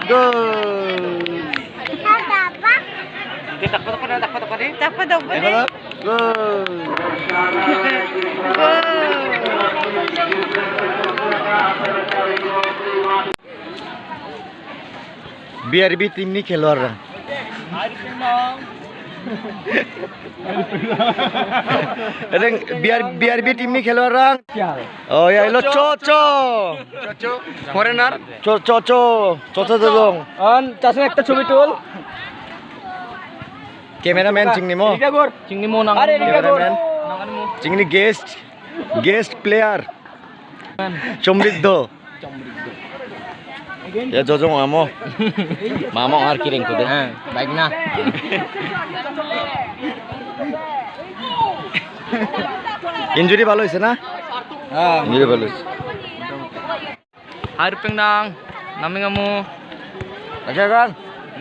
Goal. Dapat daw po din. Goal. BRB team नहीं खेलवा रहा BRB team नहीं खेलवा रहा oh ya lo Coco foreigner Coco dong an chasme ekta chobi tol cameraman chingni mo nang cameraman chingni guest player Somriddho ya Jojong mamo ar kiring ko de baik na injury bhalo hoise na injury bhalo hoise har pengnang namingamu ajakan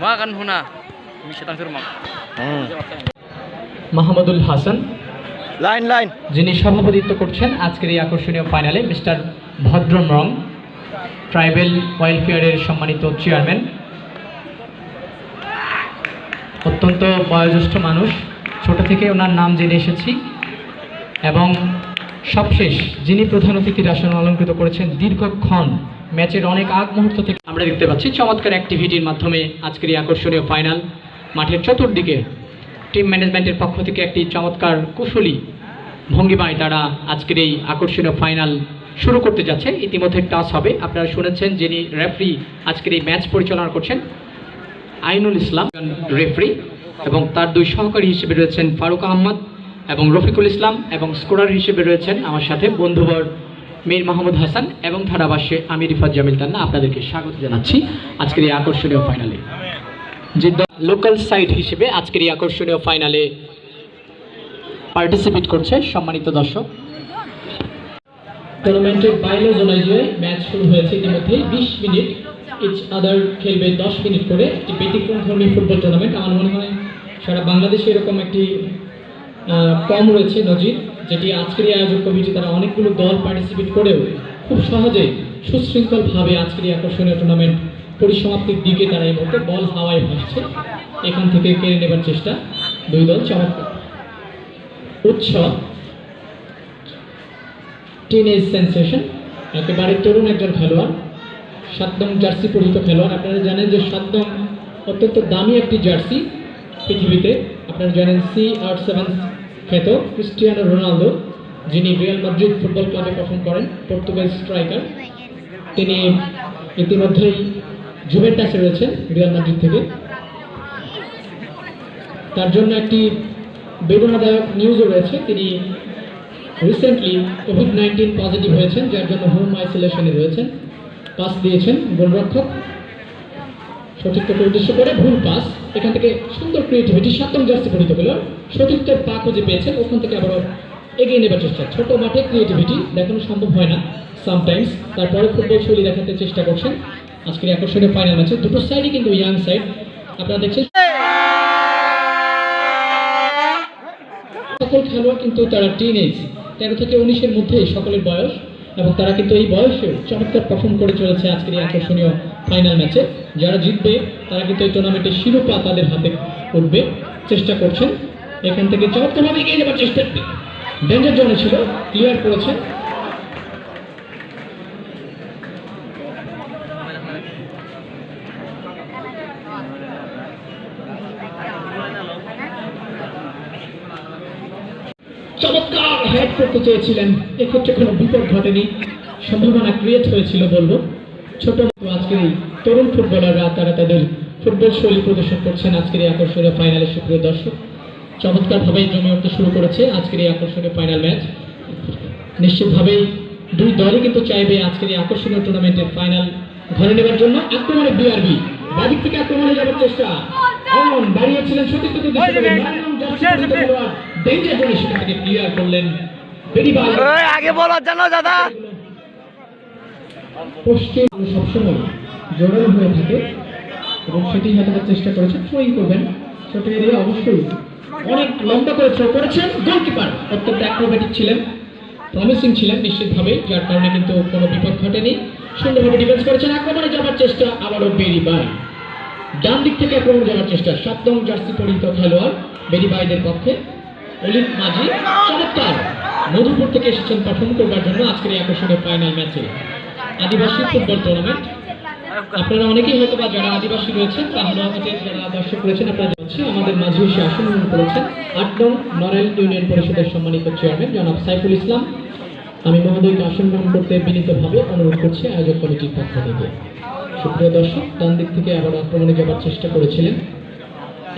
makan huna misatang surmak Mahmudul Hasan line যিনি সভাপতিত্ব করছেন আজকের এই আকর্ষণীয় ফাইনালে mister ভদ্রম রং tribal ওয়েলফেয়ারের সম্মানিত chairman অত্যন্ত বয়োজ্যেষ্ঠ মানুষ ছোট থেকে ওনার নাম জেনে এসেছি এবং সবশেষ যিনি প্রধান অতিথির আসন অলঙ্কৃত করেছেন দীর্ঘক্ষণ ম্যাচের অনেক আগ মুহূর্ত থেকে আমরা দেখতে পাচ্ছি চমৎকার অ্যাক্টিভিটির মাধ্যমে আজকের এই আকর্ষণীয় ফাইনাল মাঠের চতুর্দিকে টিম ম্যানেজমেন্টের পক্ষ থেকে একটি চমৎকার কুশলী ভঙ্গিমায় তারা আজকের এই আকর্ষণীয় ফাইনাল শুরু করতে যাচ্ছে ইতিমধ্যে টাস হবে আপনারা শুনেছেন যিনি রেফারি আজকের এই ম্যাচ পরিচালনা করছেন আইনুল ইসলাম রেফারি এবং তার দুই সহকারী হিসেবে রয়েছেন ফারুক আহমদ এবং রফিকুল ইসলাম এবং স্কোরার হিসেবে রয়েছেন আমার সাথে বন্ধুবর মীর মাহমুদ হাসান এবং ধারাভাষ্যে আমি রিফাত জামিল তান্না আপনাদেরকে স্বাগত জানাচ্ছি আজকের এই আকর্ষণীয় ফাইনালে যে লোকাল সাইড হিসেবে আজকের এই আকর্ষণীয় ফাইনালে পার্টিসিপেট করছে সম্মানিত দর্শক টুর্নামেন্টের বাইরে অনুযায়ী ম্যাচ শুরু হয়েছে ইতিমধ্যে 20 মিনিট ইচ আদার খেলবে 10 মিনিট করে একটি ব্যতিক্রমধর্মী ফুটবল টুর্নামেন্ট আমার মনে হয় সারা বাংলাদেশে এরকম একটি কম রয়েছে নজির যেটি আজকের এই আয়োজক কমিটি তারা অনেকগুলো দল পার্টিসিপেট করেও খুব সহজেই সুশৃঙ্খলভাবে আজকের এই আকর্ষণীয় টুর্নামেন্ট পরিসমাপ্তির দিকে তারা এই মুহূর্তে বল হাওয়ায় ভাসছে এখান থেকে কেড়ে নেবার চেষ্টা দুই দল চমৎকার উৎসব টিনেজ সেন্সেশন একেবারে তরুণ একজন খেলোয়াড় 7 নং জার্সি পরিহিত খেলোয়াড় আপনারা জানেন যে 7 নং অত্যন্ত দামি একটি জার্সি পৃথিবীতে আপনারা জানেন CR7 খ্যাত ক্রিস্টিয়ানো রোনালদো যিনি রিয়াল মাদ্রিদ ফুটবল ক্লাবে পারফর্ম করেন পর্তুগাল স্ট্রাইকার তিনি ইতিমধ্যেই জুভেন্টাসে রয়েছেন রিয়াল মাদ্রিদ থেকে তার জন্য একটি বেদনাদায়ক নিউজও রয়েছে তিনি রিসেন্টলি কোভিড-19 পজিটিভ হয়েছেন যার জন্য হোম আইসোলেশনে রয়েছেন পাস দিয়েছেন গোলরক্ষক সতীর্থকে উদ্দেশ্য করে ভুল পাস এখান থেকে সুন্দর ক্রিয়েটিভিটি 7 নং জার্সি পরিহিত খেলোয়াড় সতীর্থের পা খুঁজে পেয়েছেন ওখান থেকে আবার এগিয়ে নেবার চেষ্টা ছোট মাঠে ক্রিয়েটিভিটি দেখানো সম্ভব হয় না সামটাইমস তারপরে ফুটবল শৈলী দেখাতে চেষ্টা করছেন আজকের আকর্ষণীয় ফাইনাল ম্যাচে দুটো সাইডই কিন্তু ইয়াং সাইড আপনারা দেখছেন সকল খেলোয়াড় কিন্তু তারা টিনেজ 13 থেকে 19 এর মধ্যে সকলের বয়স এবং তারা কিন্তু এই বয়সে চমৎকার পারফর্ম করে চলেছে আজকের এই আকর্ষণীয় ফাইনাল ম্যাচে যারা জিতবে তারা কিন্তু এই টুর্নামেন্টের শিরোপা তাদের হাতে উঠবে চেষ্টা করছেন এখান থেকে চমৎকারভাবে এগিয়ে যাবার চেষ্টা ডেঞ্জার জোনে ছিল ক্লিয়ার করেছেন চমৎকার হেড করতে চেয়েছিলেন এক্ষেত্রে কোনো বিপদ ঘটেনি সম্ভাবনা ক্রিয়েট হয়েছিল বলবো ছোট আজকের এই তরুণ ফুটবলাররা তারা তাদের ফুটবল শৈলী প্রদর্শন করছেন আজকের এই আকর্ষণীয় ফাইনালের সুপ্রিয় দর্শক চমৎকারভাবেই জমে উঠতে শুরু করেছে আজকের এই আকর্ষণীয় ফাইনাল ম্যাচ নিশ্চিতভাবেই দুই দলই কিন্তু চাইবে আজকের এই আকর্ষণীয় টুর্নামেন্টের ফাইনাল ঘরে নেবার জন্য আক্রমণে বিআরবি বাদিক থেকে আক্রমণে যাবার চেষ্টা অন বাড়িয়েছিলেন সতীর্থকে ডেঞ্জার জোনে সেখান থেকে ক্লিয়ার করলেন আগে বলো জানো দাদা পোস্টে সবসময় জোরালো হয়ে থাকে এবং সেটি হাতানোর চেষ্টা করেছেন থ্রোইং করবেন ছোট এরিয়া অবশ্যই অনেক লম্বা করে থ্রো করেছেন গোলকিপার অত্যন্ত অ্যাক্রোব্যাটিক ছিলেন প্রমিসিং ছিলেন নিশ্চিতভাবে যার কারণে কিন্তু কোনো বিপদ ঘটেনি সুন্দরভাবে ডিফেন্স করেছেন আক্রমণে যাবার চেষ্টা আবারও বেরি বাই। ডান দিক থেকে আক্রমণ যাওয়ার চেষ্টা 7 নং জার্সি পরিহিত খেলোয়াড় বেরি বাইদের পক্ষে অলিভ মাঝি। চমৎকার, মধুপুর থেকে এসেছেন পারফর্ম করবার জন্য আজকের এই আকর্ষণীয় ফাইনাল ম্যাচে আদিবাসী ফুটবল টুর্নামেন্ট। আপনারা অনেকেই হয়তো বা যারা আদিবাসী রয়েছেন তাহলে আমাদের যারা দর্শক রয়েছেন আপনারা জানছেন আমাদের মাঝে এসে আসন গ্রহণ করেছেন 8 নং নড়াইল ইউনিয়ন পরিষদের সম্মানিত চেয়ারম্যান জনাব সাইফুল ইসলাম। আমি মহোদয়কে আসন গ্রহণ করতে বিনীতভাবে অনুরোধ করছি আয়োজক কমিটির পক্ষ থেকে। সুপ্রিয় দর্শক, ডান দিক থেকে আবার আক্রমণে যাবার চেষ্টা করেছিলেন।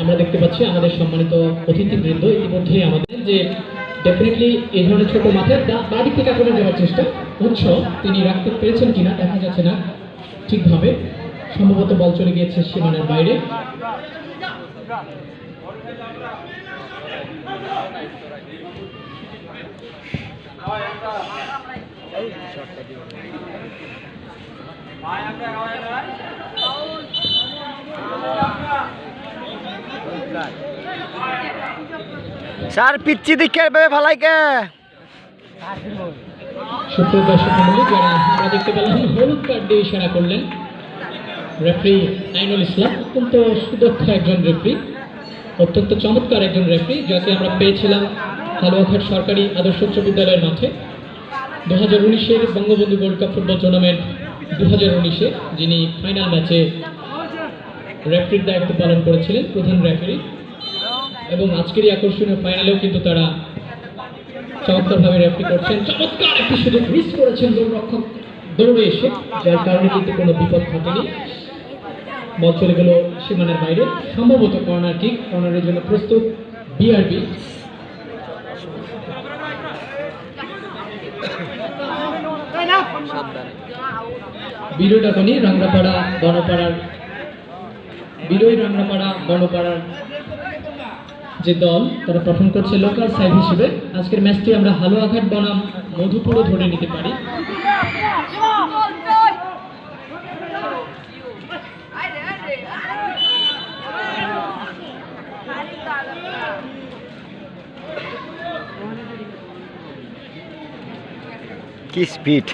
আমরা দেখতে পাচ্ছি আমাদের সম্মানিত অতিথিবৃন্দ ইতিমধ্যেই আমাদের যে ডেফিনেটলি এই ধরনের ছোট মাঠের বাঁ দিক থেকে আক্রমণে যাওয়ার চেষ্টা উৎস তিনি রাখতে পেরেছেন কিনা দেখা যাচ্ছে না ঠিকভাবে, সম্ভবত বল চলে গিয়েছে সীমানার বাইরে। স্যার পিচ্ছি দিকে ভালাইকে সুপ্রিয় দর্শক মণ্ডলী, যারা আমরা দেখতে পেলাম হলুদ কার্ড দিয়ে ইশারা করলেন রেফারি আইনুল ইসলাম। অত্যন্ত সুদক্ষ একজন রেফারি, অত্যন্ত চমৎকার একজন রেফারি, যাকে আমরা পেয়েছিলাম হালুয়াঘাট সরকারি আদর্শ উচ্চ বিদ্যালয়ের মাঠে 2019-এর Bangabandhu gold cup football tournament 2019-এ, যিনি ফাইনাল ম্যাচে রেফারির দায়িত্ব পালন করেছিলেন, প্রধান রেফারি। এবং আজকের এই আকর্ষণীয় ফাইনালেও কিন্তু তারা চমৎকারভাবে রেফারি করছেন। চমৎকার একটি সুযোগ মিস করেছেন গোলরক্ষক দৌড়ে এসে, যার কারণে কিন্তু কোনো বিপদ ঘটেনি। বল চলে গেল সীমানার বাইরে, সম্ভবত কর্নার কিক। কর্নারের জন্য প্রস্তুত বিআরবি। বিরোডাগনি রাংরাপাড়া বনপাড়ার বনপাড়ার যে দল তারা পারফর্ম করছে লোকাল সাইড হিসেবে। আজকের ম্যাচটি আমরা হালুয়াঘাট বনাম মধুপুরও ধরে নিতে পারি। কি স্পিড!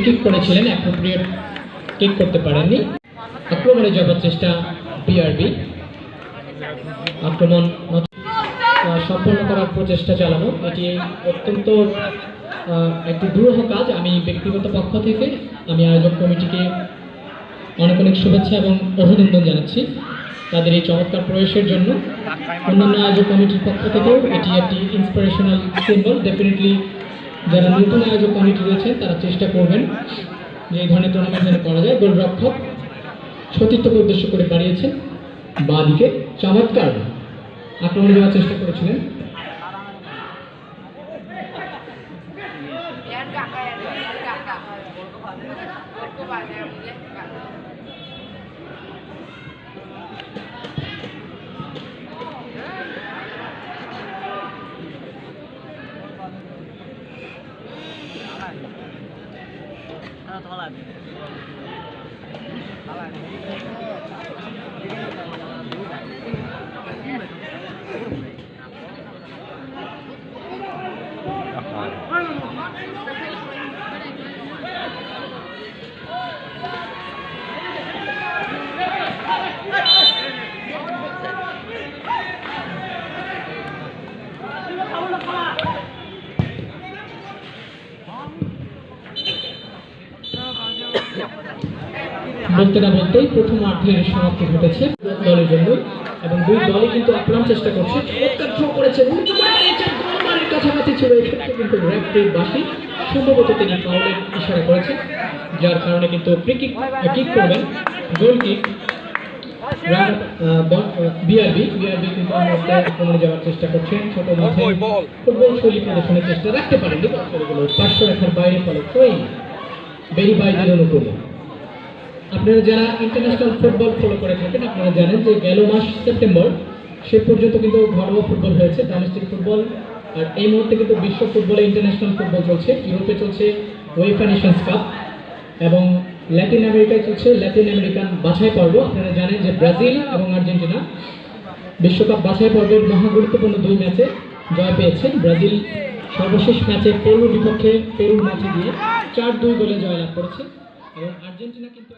কিক করেছিলেন, অ্যাপ্রোপ্রিয়েট কিক করতে পারেননি। আক্রমণে যাবার চেষ্টা বিআরবি, আক্রমণ সম্পন্ন করার প্রচেষ্টা চালানো, এটি অত্যন্ত একটি দুরূহ কাজ। আমি ব্যক্তিগত পক্ষ থেকে আমি আয়োজক কমিটিকে অনেক অনেক শুভেচ্ছা এবং অভিনন্দন জানাচ্ছি তাদের এই চমৎকার প্রয়াসের জন্য। অন্যান্য আয়োজক কমিটির পক্ষ থেকেও এটি একটি ইন্সপিরেশনাল সিম্বল। ডেফিনেটলি যারা নতুন আয়োজক কমিটি রয়েছে তারা চেষ্টা করবেন যে এই ধরনের টুর্নামেন্ট যেন করা যায়। গোলরক্ষক সতীর্থকে উদ্দেশ্য করে বাড়িয়েছেন বাঁ দিকে, চমৎকার আক্রমণ দেওয়ার চেষ্টা করেছিলেন। বলতে না বলতেই প্রথম অর্ধের সমাপ্তি ঘটেছে দলের জন্য এবং দুই দলই কিন্তু আক্রমণ চেষ্টা করছে। চমৎকার থ্রো করেছে, গোলমানের কাছাকাছি ছিল, এক্ষেত্রে কিন্তু রেফারির বাঁশি, সম্ভবত তিনি ফাউলের ইশারা করেছেন, যার কারণে কিন্তু ফ্রি কিক করবেন, গোল কিক। বিআরবি কিন্তু আক্রমণে যাওয়ার চেষ্টা করছেন, ছোট মাঠে ফুটবল শৈলী প্রদর্শনের চেষ্টা রাখতে পারেননি, পার্শ্ব রেখার বাইরে ফলে থ্রোইং। বেরি বাইদের অনুকূলে। আপনারা যারা ইন্টারন্যাশনাল ফুটবল ফলো করে থাকেন আপনারা জানেন যে গেল মাস সেপ্টেম্বর সে পর্যন্ত কিন্তু ঘরোয়া ফুটবল হয়েছে, ডোমেস্টিক ফুটবল। আর এই মুহূর্তে কিন্তু বিশ্ব ফুটবলে ইন্টারন্যাশনাল ফুটবল চলছে। ইউরোপে চলছে ওয়েফা নেশনস কাপ এবং ল্যাটিন আমেরিকায় চলছে ল্যাটিন আমেরিকান বাছাই পর্ব। আপনারা জানেন যে ব্রাজিল এবং আর্জেন্টিনা বিশ্বকাপ বাছাই পর্বের মহা গুরুত্বপূর্ণ 2 ম্যাচে জয় পেয়েছেন। ব্রাজিল সর্বশেষ ম্যাচে পেরুর বিপক্ষে পেরুর ম্যাচে দিয়ে 4-2 গোলে জয়লাভ করেছে এবং আর্জেন্টিনা কিন্তু